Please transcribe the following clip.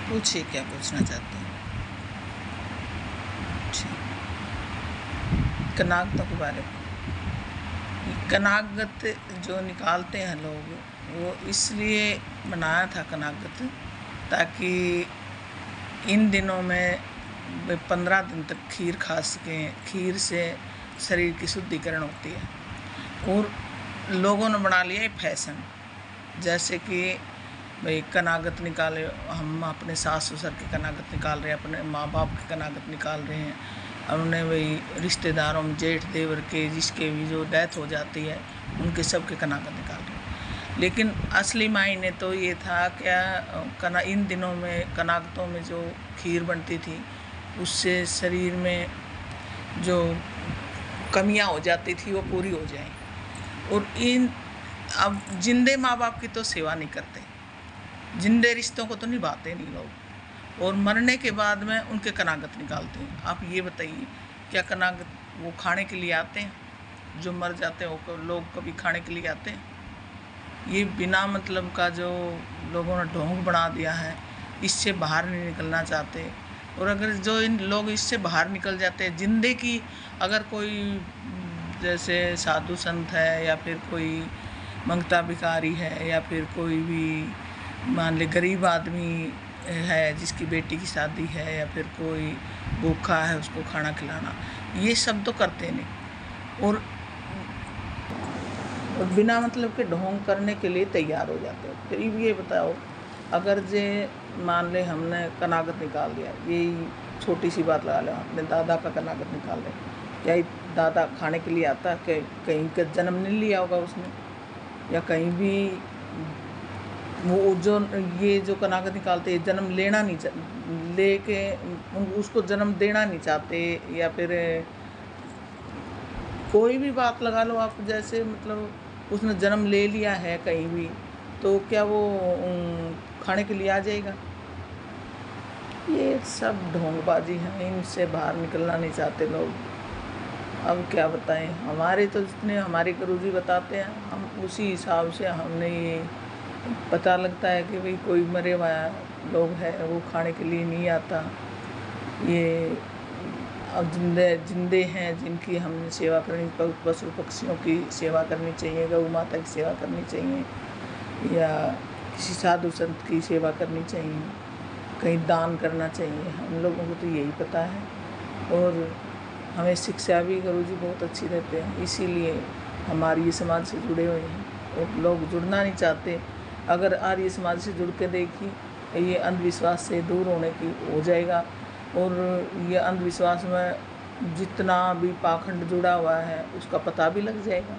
पूछिए क्या पूछना चाहते हैं। कनागतों के बारे में। कनागत जो निकालते हैं लोग, वो इसलिए बनाया था कनागत, ताकि इन दिनों में 15 दिन तक खीर खा सकें। खीर से शरीर की शुद्धिकरण होती है। और लोगों ने बना लिया है फैशन, जैसे कि भाई कनागत निकाले, हम अपने सास ससुर की कनागत निकाल रहे हैं, अपने माँ बाप की कनागत निकाल रहे हैं, और उन्हें वही रिश्तेदारों में जेठ देवर के जिसके भी जो डेथ हो जाती है उनके सब के कनागत निकाल रहे हैं। लेकिन असली मायने तो ये था क्या, इन दिनों में कनागतों में जो खीर बनती थी उससे शरीर में जो कमियां हो जाती थी वो पूरी हो जाएं। और अब जिंदे माँ बाप की तो सेवा नहीं करते, जिंदे रिश्तों को तो निभाते नहीं लोग, और मरने के बाद में उनके कनागत निकालते हैं। आप ये बताइए, क्या कनागत वो खाने के लिए आते हैं? जो मर जाते हैं वो लोग कभी खाने के लिए आते हैं? ये बिना मतलब का जो लोगों ने ढोंग बना दिया है, इससे बाहर नहीं निकलना चाहते। और अगर जो इन लोग इससे बाहर निकल जाते हैं, जिंदे की अगर कोई जैसे साधु संत है, या फिर कोई मंगता भिखारी है, या फिर कोई भी मान ले गरीब आदमी है जिसकी बेटी की शादी है, या फिर कोई भूखा है उसको खाना खिलाना, ये सब तो करते नहीं। और बिना मतलब के ढोंग करने के लिए तैयार हो जाते हो। फिर ये बताओ, अगर जे मान ले हमने कनागत निकाल दिया, यही छोटी सी बात लगा लो, अपने दादा का कनागत निकाल ले, क्या दादा खाने के लिए आता? कहीं का जन्म नहीं लिया होगा उसने, या कहीं भी वो जो ये जो कनागत निकालते हैं जन्म लेना नहीं लेके उसको जन्म देना नहीं चाहते, या फिर कोई भी बात लगा लो आप, जैसे मतलब उसने जन्म ले लिया है कहीं भी, तो क्या वो खाने के लिए आ जाएगा? ये सब ढोंगबाजी है, इनसे बाहर निकलना नहीं चाहते लोग। अब क्या बताएं, हमारे तो जितने हमारे गुरुजी बताते हैं हम उसी हिसाब से हमने ये पता लगता है कि भाई कोई मरे हुआ लोग है वो खाने के लिए नहीं आता। ये अब जिंदे हैं जिनकी हमने सेवा करनी, पशु पक्षियों की सेवा करनी चाहिए, गौ माता की सेवा करनी चाहिए, या किसी साधु संत की सेवा करनी चाहिए, कहीं दान करना चाहिए। हम लोगों को तो यही पता है, और हमें शिक्षा भी गुरुजी बहुत अच्छी देते हैं, इसीलिए हम आर्य समाज से जुड़े हुए हैं। और लोग जुड़ना नहीं चाहते। अगर आर्य समाज से जुड़ के देखिए, ये अंधविश्वास से दूर होने की हो जाएगा। और ये अंधविश्वास में जितना भी पाखंड जुड़ा हुआ है उसका पता भी लग जाएगा।